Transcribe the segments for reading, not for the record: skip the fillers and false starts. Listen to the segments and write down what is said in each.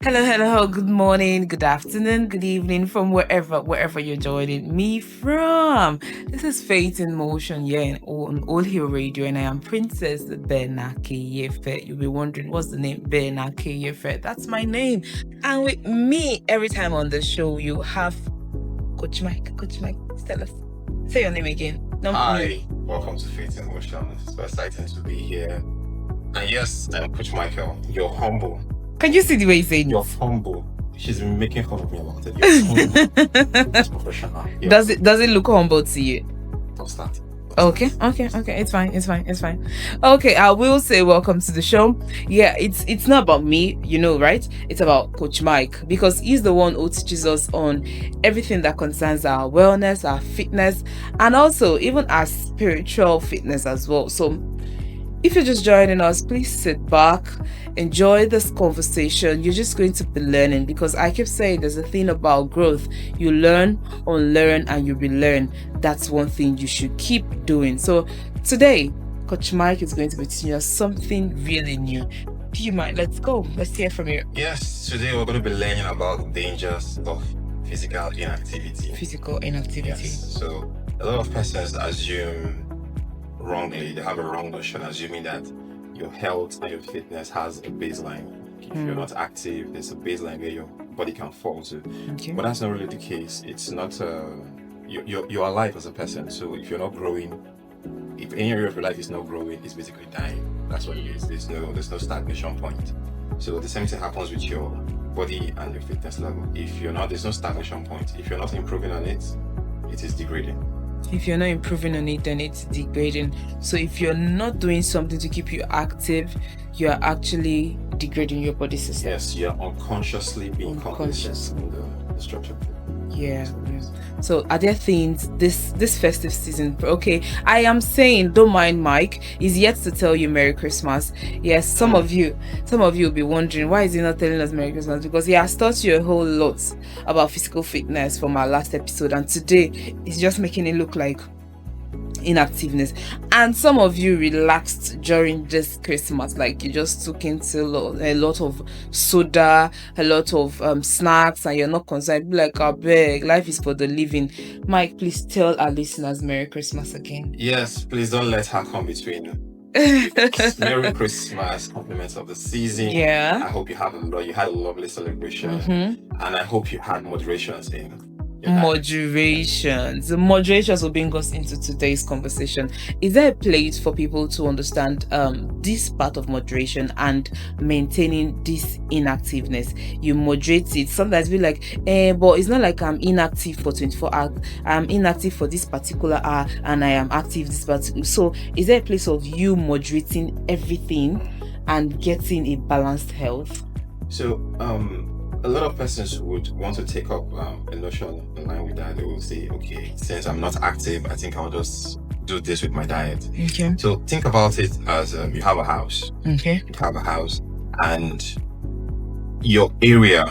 Hello. Good morning, good afternoon, good evening from wherever you're joining me from. This is Faith in Motion here on Holyhill Radio, and I am Princess Benakeyefe. You'll be wondering, what's the name? Benakeyefe. That's my name. And with me, every time on the show, you have Coach Mike. Coach Mike, tell us. Say your name again. Hi, welcome to Faith in Motion. It's so exciting to be here. And yes, I'm Coach Michael. You're humble. Can you see the way he's saying You're humble. She's been making fun of me about it. You're humble. It's professional. Yeah. Does it look humble to you? Don't start. Okay. It's fine. Okay, I will say welcome to the show. Yeah, it's not about me, right? It's about Coach Mike, because he's the one who teaches us on everything that concerns our wellness, our fitness, and also even our spiritual fitness as well. So if you're just joining us, please sit back, enjoy this conversation. You're just going to be learning, because I keep saying there's a thing about growth. You learn, unlearn, and you relearn. That's one thing you should keep doing. So today, Coach Mike is going to be teaching us something really new. Do you mind? Let's go. Let's hear from you. Yes, today we're going to be learning about dangers of physical inactivity. Physical inactivity. Yes. So a lot of persons assume wrongly, they have a wrong notion, assuming that your health and your fitness has a baseline. If you're not active, there's a baseline where your body can fall to. Okay. But that's not really the case. It's not. You're alive as a person. So if you're not growing, if any area of your life is not growing, it's basically dying. That's what it is. There's no stagnation point. So the same thing happens with your body and your fitness level. If you're not, there's no stagnation point. If you're not improving on it, it is degrading. If you're not improving on it, then it's degrading. So if you're not doing something to keep you active, you're actually degrading your body system. Yes, you're unconsciously being complacent in the structure. Yeah. So are there things this festive season? Okay, I am saying, don't mind Mike. He's yet to tell you Merry Christmas. Yes, some of you will be wondering, why is he not telling us Merry Christmas? Because he has taught you a whole lot about physical fitness from our last episode, and today he's just making it look like inactiveness. And some of you relaxed during this Christmas, like you just took into a lot of soda, a lot of snacks, and you're not concerned. Be like, I beg, life is for the living. Mike, please tell our listeners Merry Christmas again. Yes, please don't let her come between. Merry Christmas, compliments of the season. Yeah, I hope you had a lovely celebration, and I hope you had moderations in. Moderations. The moderations will bring us into today's conversation. Is there a place for people to understand this part of moderation and maintaining this inactiveness? You moderate it. Sometimes be like, but it's not like I'm inactive for 24 hours. I'm inactive for this particular hour, and I am active this particular. So is there a place of you moderating everything and getting a balanced health? So a lot of persons would want to take up a notion in line with that. They will say, okay, since I'm not active, I think I'll just do this with my diet. Okay. So think about it as you have a house. Okay. You have a house, and your area,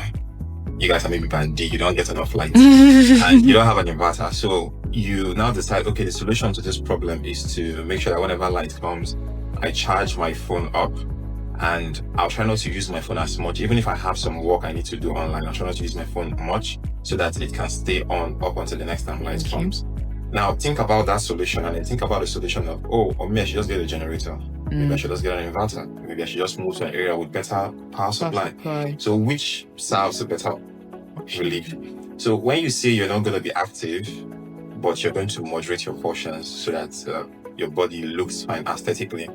you guys are maybe band D, you don't get enough light, and you don't have an inverter. So you now decide, okay, the solution to this problem is to make sure that whenever light comes, I charge my phone up. And I'll try not to use my phone as much. Even if I have some work I need to do online, I'll try not to use my phone much so that it can stay on up until the next time light comes. Now think about that solution, and then think about the solution of, maybe I should just get a generator. Maybe I should just get an inverter. Maybe I should just move to an area with better power supply. So which serves a better relief? So when you say you're not going to be active, but you're going to moderate your portions so that your body looks fine aesthetically,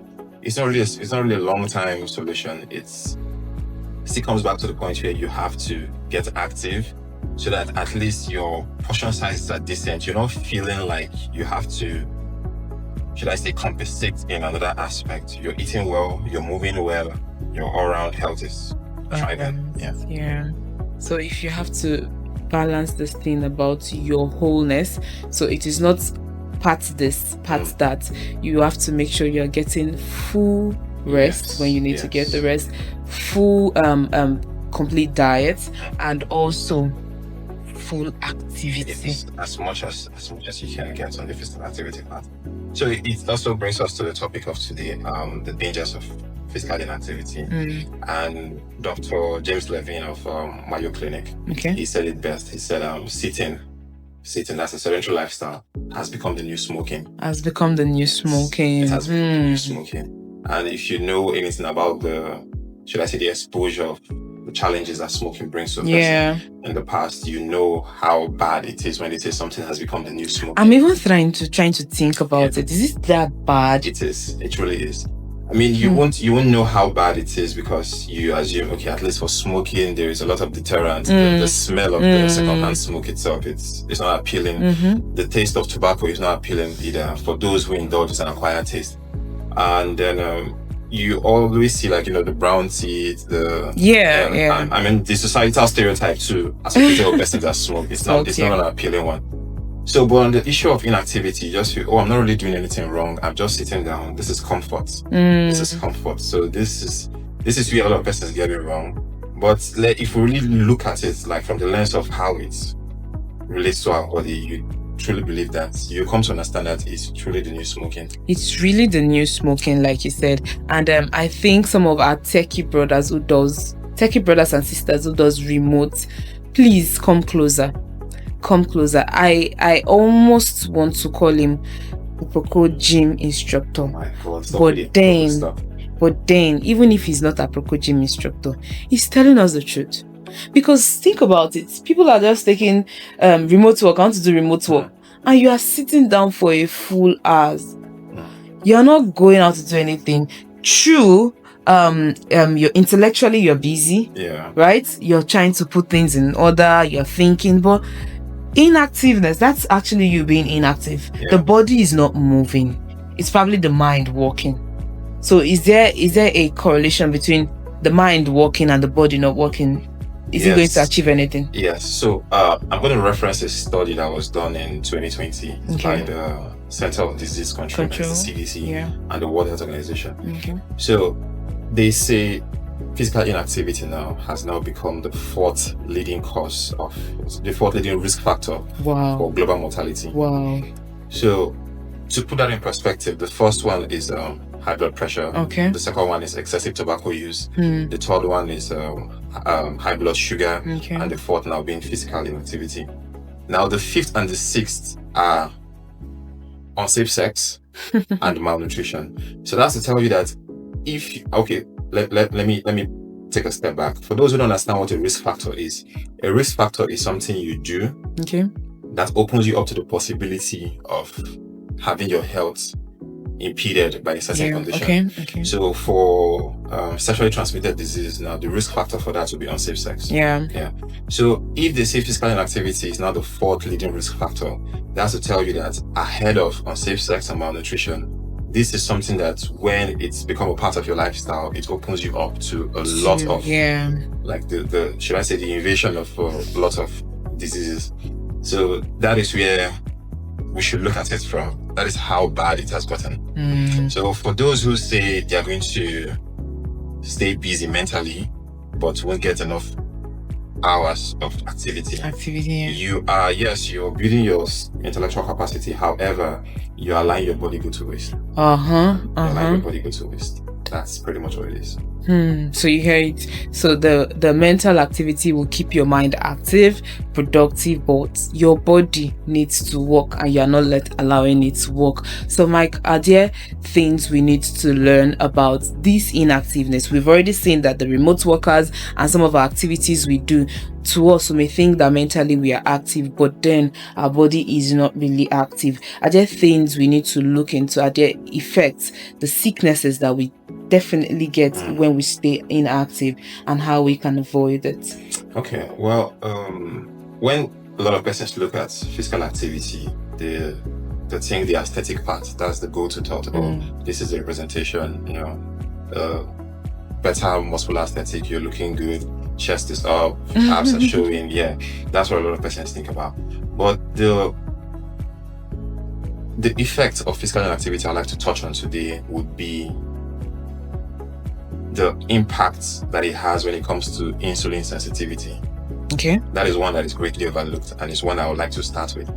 it's not really a long-time solution. It still comes back to the point where you have to get active so that at least your portion sizes are decent. You're not feeling like you have to, should I say, compensate in another aspect. You're eating well, you're moving well, your all-round health is thriving. Yeah. So if you have to balance this thing about your wholeness, so it is not part this, part that, you have to make sure you're getting full rest when you need to get the rest, full complete diet, and also full activity. As much as you can get on the physical activity part. So it also brings us to the topic of today, the dangers of physical inactivity. And Dr. James Levine of Mayo Clinic, he said it best. He said, sitting, that's a sedentary lifestyle, has become the new smoking. It has become the new smoking. And if you know anything about the exposure of the challenges that smoking brings to a person in the past, you know how bad it is when they say something has become the new smoking. I'm even trying to think about it. Is it that bad? It is. It really is. I mean, you won't know how bad it is because you assume, okay, at least for smoking, there is a lot of deterrent. The smell of the secondhand smoke itself, it's not appealing. The taste of tobacco is not appealing either for those who indulge in an acquired taste. And then you always see, like, the brown teeth, I mean, the societal stereotype too, associated with persons that smoke. It's not an appealing one. So, but on the issue of inactivity, you just feel, I'm not really doing anything wrong. I'm just sitting down. This is comfort. This is comfort. So this is where a lot of persons get it wrong. But if we really look at it, like from the lens of how it relates to our body, you truly believe that you come to understand that it's truly the new smoking. It's really the new smoking, like you said. And I think some of our techie brothers and sisters who does remote, please come closer. I almost want to call him a Proco gym instructor. But then, even if he's not a Proco gym instructor, he's telling us the truth. Because think about it, people are just taking remote work. I want to do remote work, and you are sitting down for a full hours. You're not going out to do anything. True, you're intellectually you're busy, right? You're trying to put things in order. You're thinking, but inactiveness, that's actually you being inactive. The body is not moving. It's probably the mind working. So is there a correlation between the mind working and the body not working? Is it going to achieve anything? Yes. So I'm going to reference a study that was done in 2020 by the Center of Disease Control, the CDC, and the World Health Organization. So they say physical inactivity now has become the fourth leading risk factor for global mortality. Wow. So to put that in perspective, the first one is high blood pressure. The second one is excessive tobacco use. The third one is high blood sugar. And the fourth now being physical inactivity. Now the fifth and the sixth are unsafe sex and malnutrition. So that's to tell you that let me take a step back. For those who don't understand what a risk factor is something you do that opens you up to the possibility of having your health impeded by a certain condition. So for sexually transmitted disease, now the risk factor for that would be unsafe sex. So if they say physical inactivity is now the fourth leading risk factor, that's to tell you that ahead of unsafe sex and malnutrition, this is something that when it's become a part of your lifestyle, it opens you up to a lot of like the should I say the invasion of a lot of diseases. So that is where we should look at it from. That is how bad it has gotten. So for those who say they are going to stay busy mentally but won't get enough hours of activity, you're building your intellectual capacity. However, you are allowing your body go to waste. Allowing your body go to waste. That's pretty much what it is. So you hear it. So the mental activity will keep your mind active, productive, but your body needs to work and you're not allowing it to work. So Mike, are there things we need to learn about this inactiveness? We've already seen that the remote workers and some of our activities we do, to us we may think that mentally we are active, but then our body is not really active. Are there things we need to look into? Are there effects, the sicknesses that we definitely get when we stay inactive, and how we can avoid it? Okay, well, when a lot of persons look at physical activity, they think the aesthetic part, that's the go-to thought. This is a representation, better muscular aesthetic, you're looking good, chest is up, abs are showing. That's what a lot of persons think about. But the effect of physical inactivity I'd like to touch on today would be the impact that it has when it comes to insulin sensitivity. That is one that is greatly overlooked, and it's one I would like to start with.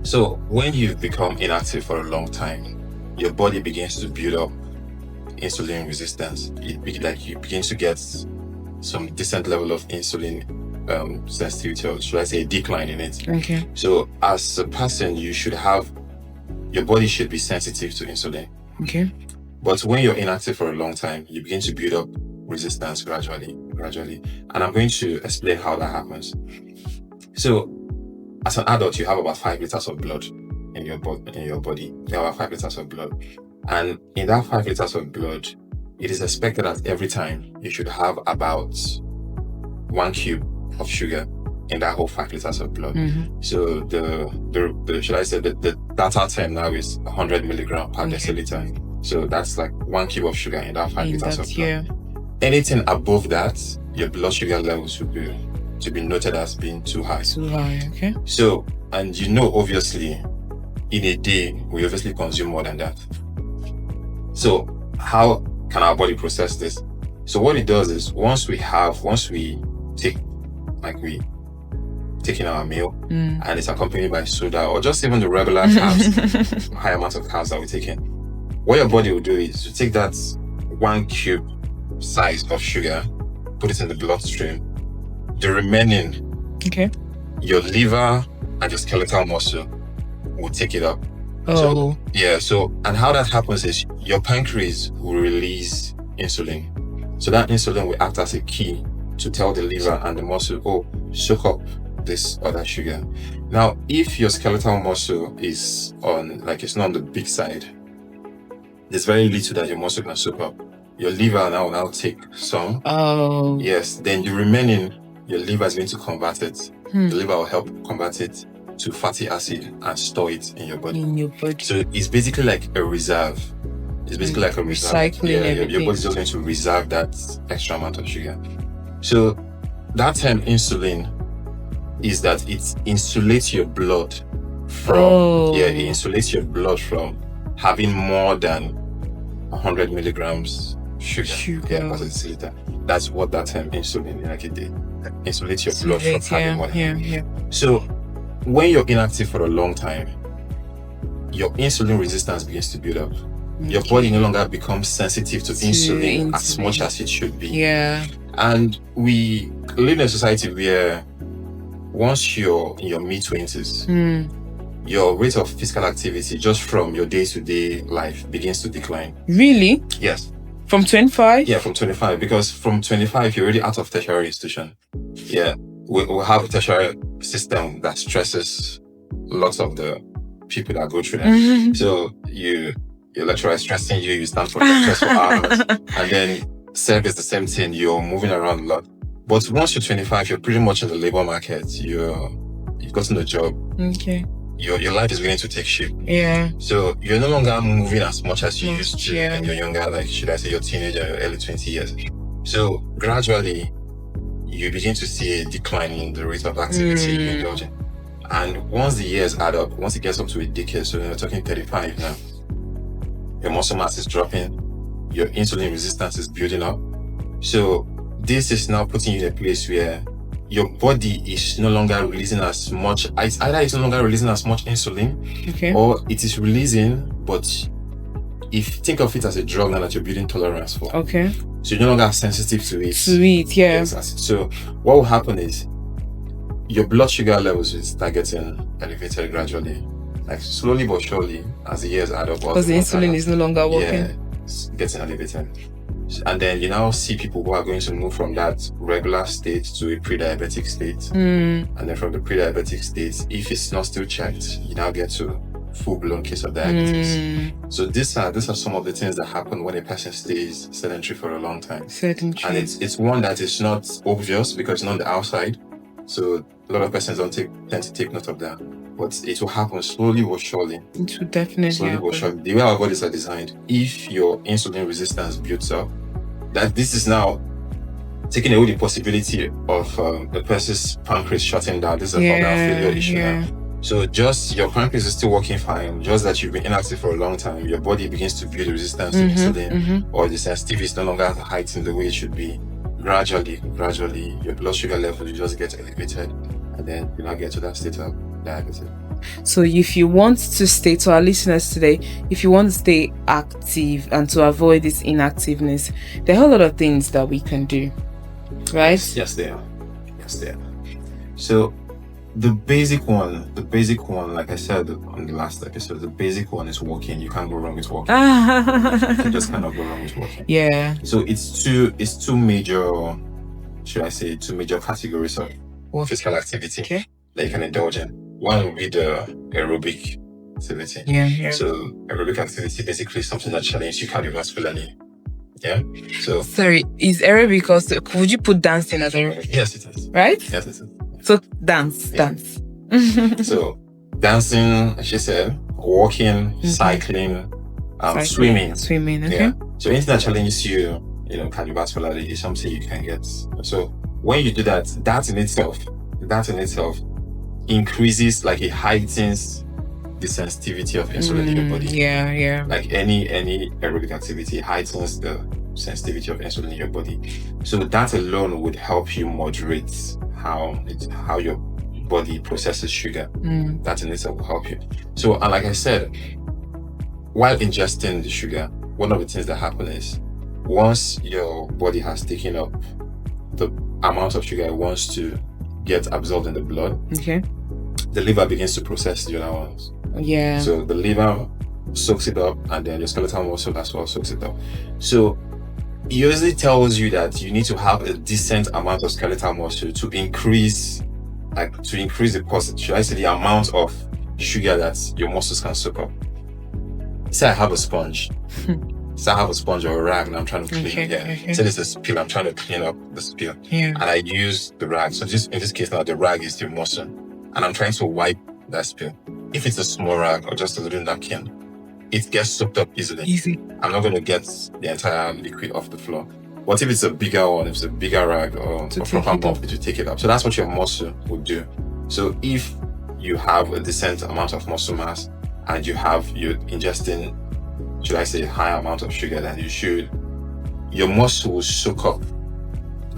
So when you've become inactive for a long time, your body begins to build up insulin resistance. You begin to get some decent level of insulin sensitivity, or should I say a decline in it. Okay. So as a person, your body should be sensitive to insulin. Okay. But when you're inactive for a long time, you begin to build up resistance gradually. And I'm going to explain how that happens. So as an adult, you have about 5 liters of blood in your body. You have about 5 liters of blood. And in that 5 liters of blood, it is expected that every time you should have about 1 cube of sugar in that whole 5 liters of blood. Mm-hmm. So the should I say the data term now is 100 milligram per deciliter. So that's like 1 cube of sugar in that 5 liters of blood. Yeah. Anything above that, your blood sugar levels would be to be noted as being too high. Too high, okay. So, and obviously, in a day, we obviously consume more than that. So, how can our body process this? So, what it does is, once we take in our meal, and it's accompanied by soda or just even the regular carbs, high amounts of carbs that we take in, what your body will do is to take that 1 cube size of sugar, put it in the bloodstream. The remaining, your liver and your skeletal muscle will take it up. Oh. So and how that happens is your pancreas will release insulin. So that insulin will act as a key to tell the liver and the muscle, soak up this other sugar. Now, if your skeletal muscle is it's not on the big side, there's very little that your muscle can soak up. Your liver now take some. Oh. Yes. Then the remaining, your liver is going to convert it. The liver will help convert it to fatty acid and store it in your body. So it's basically like a reserve. It's basically like a reserve. Recycling your body's just going to reserve that extra amount of sugar. So that term insulin is that it insulates your blood from it insulates your blood from having more than 100 milligrams sugar per deciliter. That's what that term insulin insulates your blood from having more than So when you're inactive for a long time, your insulin resistance begins to build up. Your body no longer becomes sensitive to insulin as much as it should be. Yeah. And we live in a society where once you're in your mid-20s, your rate of physical activity just from your day-to-day life begins to decline. Really? Yes. From 25? Yeah, from 25. Because from 25, you're already out of tertiary institution. Yeah. We have a tertiary system that stresses lots of the people that go through that. So your lecturer is stressing you, you stand for lectures for hours, and then serve is the same thing, you're moving around a lot. But once you're 25, you're pretty much in the labor market. You've gotten a job. Okay. Your life is beginning to take shape. Yeah. So you're no longer moving as much as you used to when you're younger, should I say your teenager, your early 20 years. So gradually, you begin to see a decline in the rate of activity you're indulging. And once the years add up, once it gets up to a decade, so you're talking 35 now, your muscle mass is dropping, your insulin resistance is building up. So this is now putting you in a place where your body is no longer releasing as much, either it's no longer releasing as much insulin, or it is releasing, but think of it as a drug now that you're building tolerance for. Okay. So you're no longer sensitive to it. So what will happen is your blood sugar levels will start getting elevated gradually, slowly but surely as the years add up. Because the insulin is no longer working. Yeah, it's getting elevated. And then you now see people who are going to move from that regular state to a pre-diabetic state. And then from the pre-diabetic state, if it's not still checked, you now get to full-blown case of diabetes. So these are some of the things that happen when a person stays sedentary for a long time. And it's one that is not obvious because it's not on the outside. So a lot of persons tend to take note of that. But it will happen slowly but surely. It will definitely happen. But surely. The way our bodies are designed, if your insulin resistance builds up, that this is now taking away the possibility of the person's pancreas shutting down. This is an organ failure issue now. So just your pancreas is still working fine, just that you've been inactive for a long time. Your body begins to build resistance to insulin, or the sensitivity is no longer heightened the way it should be. Gradually, your blood suger level will just get elevated, and then you now get to that state of diabetes. So if you want to stay, to our listeners today, if you want to stay active and to avoid this inactiveness, there are a whole lot of things that we can do, right? Yes, they are. So the basic one, like I said on the last episode, the basic one is walking. You can't go wrong with walking. You just cannot go wrong with walking. Yeah. So it's two major, should I say, two major categories of physical activity that you can indulge in. One would be the aerobic activity. Yeah. So aerobic activity basically is something that challenges you cardiovascularly. Yeah. So sorry, is aerobic also? Would you put dancing as aerobic? Yes, it is. Right? Yes, it is. So dance. So dancing, as she said, walking, cycling, swimming. Okay. Yeah. So anything that challenges you, cardiovascularly is something you can get. So when you do that, that in itself increases, like it heightens the sensitivity of insulin in your body. Yeah. Like any aerobic activity heightens the sensitivity of insulin in your body. So that alone would help you moderate how your body processes sugar. That in itself will help you. So, and like I said, while ingesting the sugar, one of the things that happen is once your body has taken up the amount of sugar it wants to get absorbed in the blood, the liver begins to process the other ones. Yeah. So the liver soaks it up, and then your skeletal muscle as well soaks it up. So it usually tells you that you need to have a decent amount of skeletal muscle to increase the amount of sugar that your muscles can soak up. Say I have a sponge. Say I have a sponge or a rag and I'm trying to clean. Say there's a spill, I'm trying to clean up the spill. And I use the rag. So just in this case now, the rag is the muscle. And I'm trying to wipe that spill. If it's a small rag or just a little napkin, it gets soaked up easily. I'm not going to get the entire liquid off the floor. But if it's a bigger one, if it's a bigger rag or a proper mop, it will take it up. So that's what your muscle would do. So if you have a decent amount of muscle mass and you're ingesting, should I say, a high amount of sugar than you should, your muscle will soak up.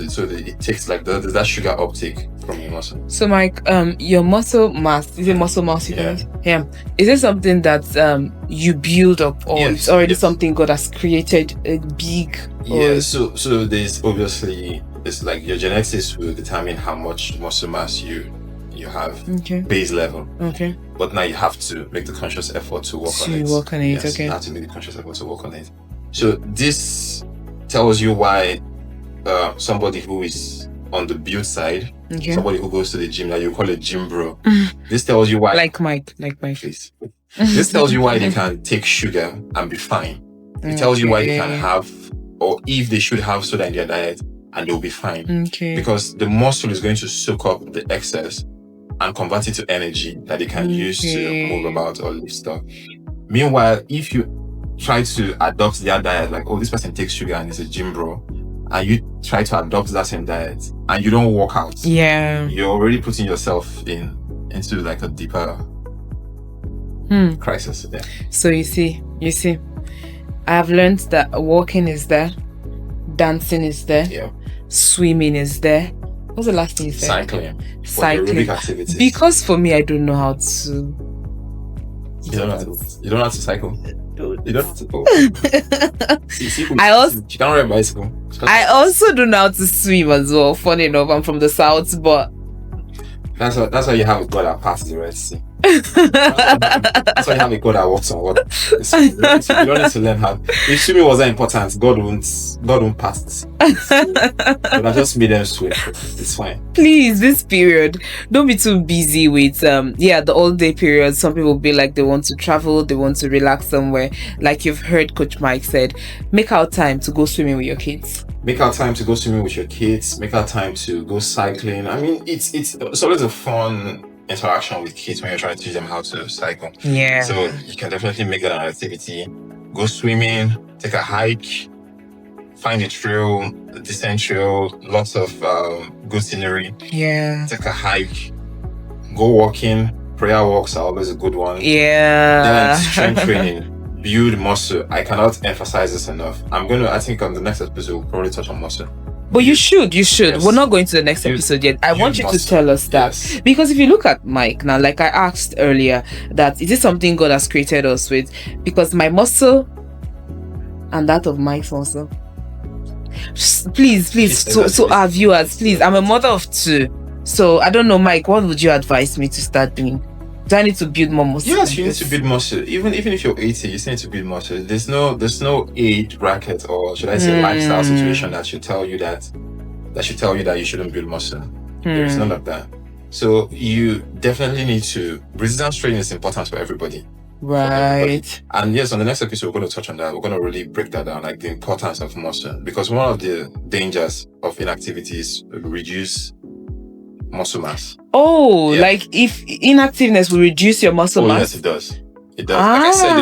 So it takes there's that sugar uptake from your muscle. So Mike, your muscle mass, is it muscle mass? Yeah. Is it something that you build up, or it's already something God has created a big? So there's obviously, it's like your genetics will determine how much muscle mass you have, base level. But now you have to make the conscious effort to work on it. Yes, you have to make the conscious effort to work on it. So this tells you why somebody who is on the build side, somebody who goes to the gym, that you call a gym bro. This tells you why, like Mike, please. This tells you why they can take sugar and be fine. It tells you why they can have, or if they should have soda in their diet, and they'll be fine. Because the muscle is going to soak up the excess and convert it to energy that they can use to move about or lift stuff. Meanwhile, if you try to adopt their diet, like, this person takes sugar and is a gym bro, and you try to adopt that same diet and you don't work out, you're already putting yourself into like a deeper crisis there. So you see, I have learned that walking is there, dancing is there, swimming is there. What's the last thing you said? Cycling. Activities. Because for me, I don't know how to. You don't know how to cycle. You don't have to. She can't ride a bicycle. I also don't know how to swim as well. Funny enough, I'm from the south, but that's why you have a God that passes the Red Sea. That's why you have a God that walks on water. You don't need to learn how. If swimming wasn't important, God won't pass the sea. But I just made them swim. It's fine. Please, this period, don't be too busy with the all day period. Some people be like, they want to travel, they want to relax somewhere. Like you've heard Coach Mike said, make out time to go swimming with your kids. Make out time to go swimming with your kids. Make out time to go cycling. I mean, it's always a fun interaction with kids when you're trying to teach them how to cycle. Yeah. So you can definitely make that an activity. Go swimming, take a hike, find a trail, a decent trail, lots of good scenery. Yeah. Take a hike, go walking. Prayer walks are always a good one. Yeah. Then strength training, build muscle. I cannot emphasize this enough. I think on the next episode we'll probably touch on muscle. But you should. Yes. We're not going to the next episode yet. I want you to must. tell us that. Yes. Because if you look at Mike now, like I asked earlier, that is it something God has created us with? Because my muscle and that of Mike's muscle. Please, so our viewers, please. I'm a mother of 2. So I don't know, Mike, what would you advise me to start doing? Do I need to build more muscle? Yes, you need to build muscle. Even if you're 80, you still need to build muscle. There's no age bracket, or should I say lifestyle situation that should tell you that you shouldn't build muscle. There is none of that. So you definitely need to. Resistance training is important for everybody. Right. And yes, on the next episode, we're going to touch on that. We're going to really break that down, like the importance of muscle. Because one of the dangers of inactivity is reduce muscle mass. Oh, like if inactiveness will reduce your muscle mass? Yes, it does. It does. Like I said,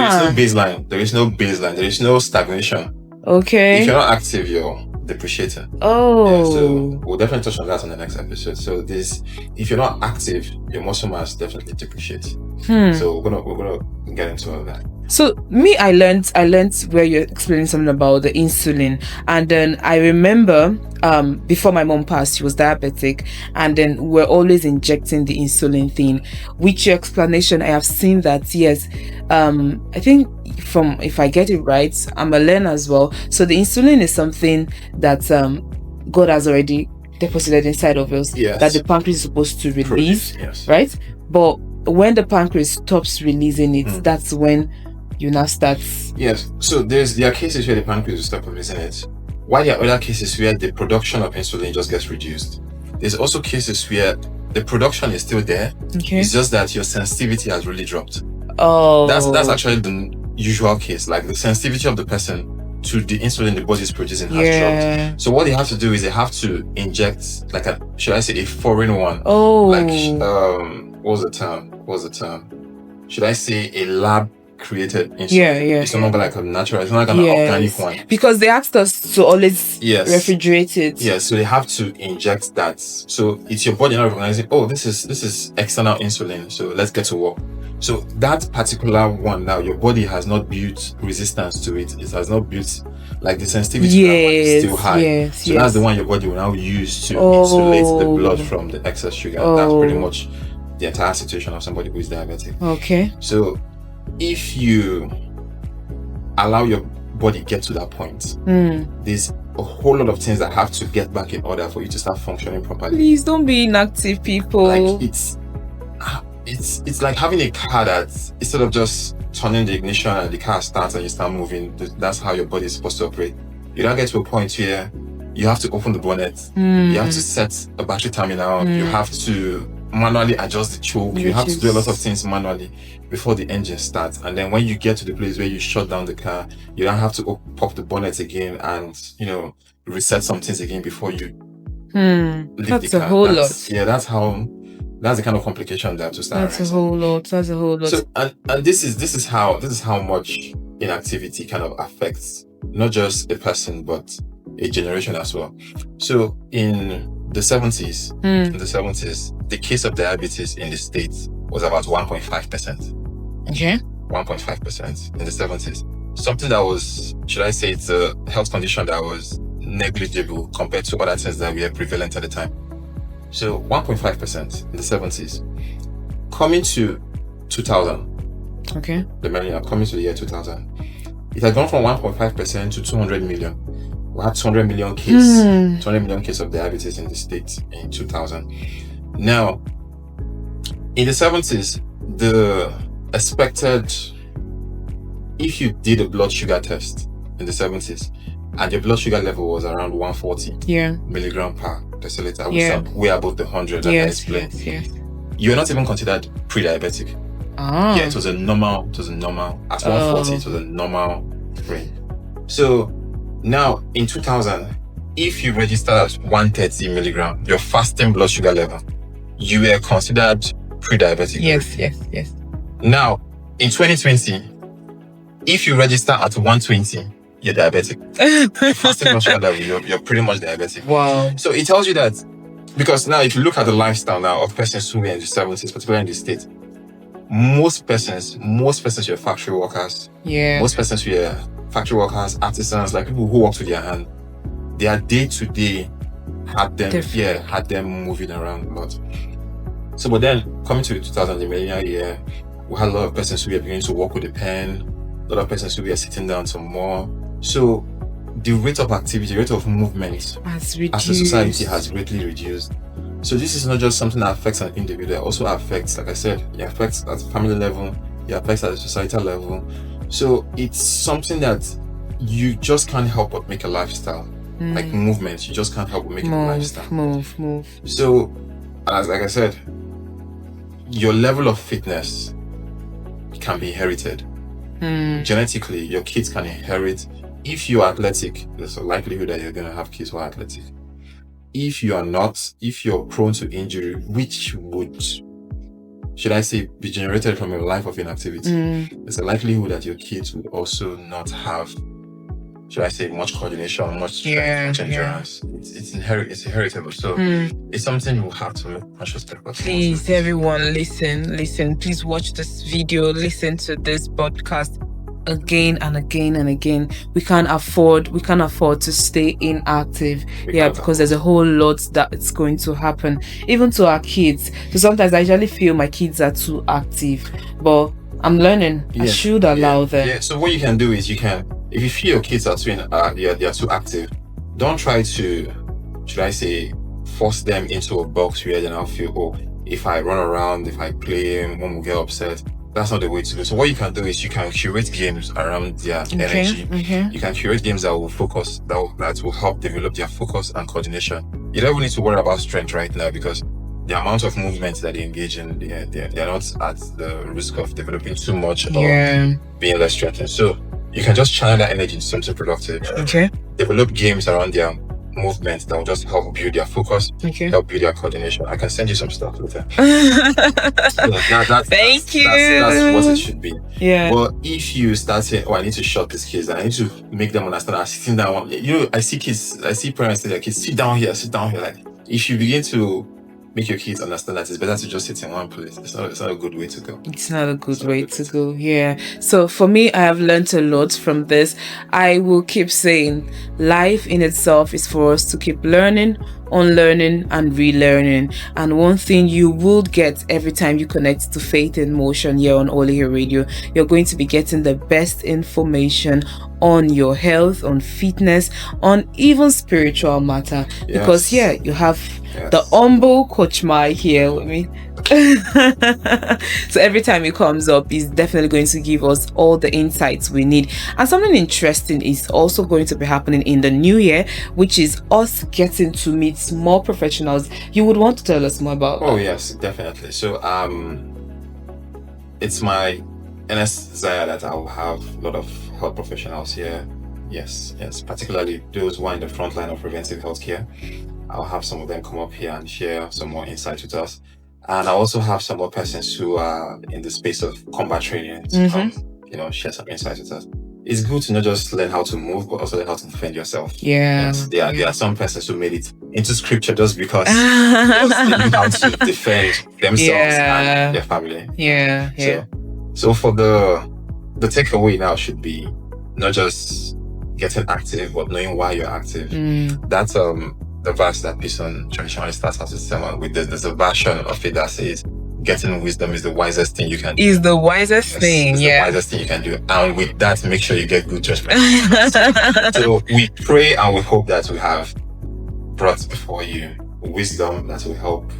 there is no baseline. There is no stagnation. Okay. If you're not active, you're depreciating. Oh. Yeah, so we'll definitely touch on that on the next episode. So if you're not active, your muscle mass definitely depreciates. So we're gonna get into all of that. So me, I learned where you're explaining something about the insulin, and then I remember before my mom passed, she was diabetic, and then we're always injecting the insulin thing. With your explanation, I have seen that yes, I think if I get it right, I'm a learner as well. So the insulin is something that God has already deposited inside of us, that the pancreas is supposed to release, right? But when the pancreas stops releasing it, that's when you now start. Yes. So there are cases where the pancreas will stop releasing it, while there are other cases where the production of insulin just gets reduced. There's also cases where the production is still there. Okay. It's just that your sensitivity has really dropped. Oh. That's actually the usual case. Like the sensitivity of the person to the insulin the body is producing has dropped. So what they have to do is they have to inject like a foreign one. Oh. Like what's the term? Should I say a lab created insulin? Yeah. It's no longer like a natural, it's not like an organic one. Because they asked us to always refrigerate it. Yes, so they have to inject that. So it's your body now recognizing, oh, this is external insulin, so let's get to work. So that particular one now, your body has not built resistance to it. It has not built, like the sensitivity to that one is still high. So that's the one your body will now use to insulate the blood from the excess sugar. That's pretty much the entire situation of somebody who is diabetic. Okay. So if you allow your body get to that point, there's a whole lot of things that have to get back in order for you to start functioning properly. Please don't be inactive, people. Like it's like having a car that instead of just turning the ignition and the car starts and you start moving, that's how your body is supposed to operate. You don't get to a point where you have to open the bonnet, you have to set a battery terminal, you have to manually adjust the choke, you have to do a lot of things manually before the engine starts. And then when you get to the place where you shut down the car, you don't have to pop the bonnet again and reset some things again before you leave that's the car. A whole lot. Yeah, that's the kind of complication that to start. That's a whole lot. So and this is how much inactivity kind of affects not just a person but a generation as well. So in the 70s, the case of diabetes in the States was about 1.5%. Okay. 1.5% in the 70s. Something that was, should I say, it's a health condition that was negligible compared to other things that were prevalent at the time. So 1.5% in the 70s. Coming to 2000. Okay. The millennium, coming to the year 2000. It had gone from 1.5% to 200 million. We had 200 million cases of diabetes in the States in 2000. Now, in the 70s, the expected, if you did a blood sugar test in the 70s, and your blood sugar level was around 140 milligram per deciliter, which is way above the 100 that I explained. You're not even considered pre-diabetic. Yeah, it was a normal. At 140, it was a normal range. So now in 2000, if you registered at 130 milligram, your fasting blood sugar level, you were considered pre-diabetic. Yes. Now in 2020, if you register at 120, you're diabetic. Your fasting blood sugar level, you're pretty much diabetic. Wow. So it tells you that, because now if you look at the lifestyle now of persons who were in the 70s, particularly in the States, most persons were factory workers. Most persons were factory workers, artisans, like people who work with their hand. Their day-to-day had them moving around a lot. So, but then coming to 2000, the millennial year, we had a lot of persons who were beginning to walk with a pen, a lot of persons who were sitting down some more. So the rate of activity, rate of movement as a society has greatly reduced. So this is not just something that affects an individual, it also affects, like I said, it affects at family level, it affects at the societal level. So it's something that you just can't help but make a lifestyle. Like movement, you just can't help but make it a lifestyle. Move. So, as like I said, your level of fitness can be inherited. Genetically, your kids can inherit. If you're athletic, there's a likelihood that you're going to have kids who are athletic. If you are not, if you're prone to injury, which would, should I say, be generated from a life of inactivity, there's a likelihood that your kids would also not have, should I say, much coordination, much strength, much endurance. It's inheritable. So it's something you have to make conscious effort. Please, everyone, listen. Please watch this video, listen to this podcast again and again and again. We can't afford to stay inactive. Because there's a whole lot that it's going to happen, even to our kids. So sometimes I usually feel my kids are too active, but I'm learning. I should allow them. Yeah. So what you can do is if you feel your kids are they're too active, don't try to, should I say, force them into a box where they now feel, oh, if I run around, if I play, mom will get upset. That's not the way to do. So what you can do is you can curate games around their energy. You can curate games that will focus, that will help develop their focus and coordination. You don't even need to worry about strength right now, because the amount of movements that they engage in, they're not at the risk of developing too much or being less strengthened. So you can just channel that energy into something productive. Develop games around their movement that will just help build their focus, help build their coordination. I can send you some stuff later. Thank you. That's what it should be. Yeah. But if you start saying, oh, I need to shut these kids, and I need to make them understand that sitting down, I see parents say their kids, sit down here. Like, if you begin to make your kids understand that it's better to just sit in one place, it's not a good way to go. It's not a good way to go. Yeah. So for me, I have learned a lot from this. I will keep saying life in itself is for us to keep learning, unlearning and relearning. And one thing you will get every time you connect to Faith in Motion here on Holyhill Radio, you're going to be getting the best information on your health, on fitness, on even spiritual matter. Because you have the humble Coach Mike here with me. So every time it comes up, he's definitely going to give us all the insights we need. And something interesting is also going to be happening in the new year, which is us getting to meet more professionals. You would want to tell us more about that? Oh yes, definitely. So it's my earnest desire that I will have a lot of health professionals here. Yes, particularly those who are in the front line of preventive healthcare. I'll have some of them come up here and share some more insights with us. And I also have some more persons who are in the space of combat training to come, share some insights with us. It's good to not just learn how to move, but also learn how to defend yourself. Yes, there are some persons who made it into scripture just because they learn how to defend themselves and their family. So for the takeaway now should be not just getting active, but knowing why you're active. That's the verse that Pison traditionally starts out with sermon with. There's a version of it that says, getting wisdom is the wisest thing you can do. Is the wisest thing, the wisest thing you can do. And with that, make sure you get good judgment. So we pray and we hope that we have brought before you wisdom that will help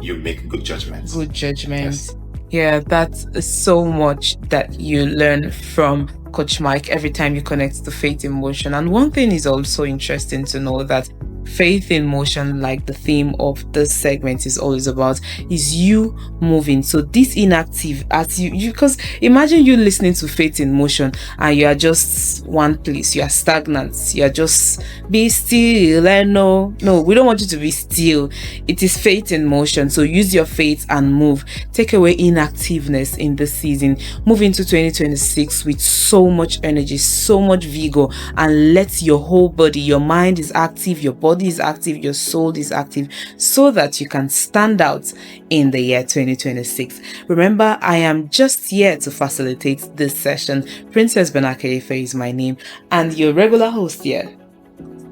you make good judgments. Good judgments. Yeah, that's so much that you learn from Coach Mike every time you connect to Faith in Motion. And one thing is also interesting to know that Faith in Motion, like the theme of this segment is always about, is you moving. So this inactive, as you because imagine you listening to Faith in Motion and you are just one place, you are stagnant, you are just be still. And no, we don't want you to be still. It is Faith in Motion. So use your faith and move. Take away inactiveness in this season. Move into 2026 with so much energy, so much vigor, and let your whole body, your mind is active, your body is active, your soul is active, so that you can stand out in the year 2026. Remember, I am just here to facilitate this session. Princess Benakefe is my name, and your regular host here.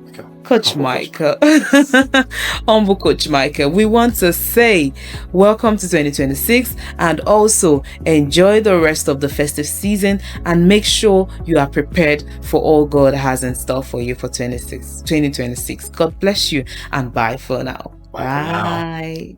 Okay. Coach Michael, humble Coach Michael, we want to say welcome to 2026 and also enjoy the rest of the festive season and make sure you are prepared for all God has in store for you for 2026. God bless you and bye for now. Bye for now. Bye.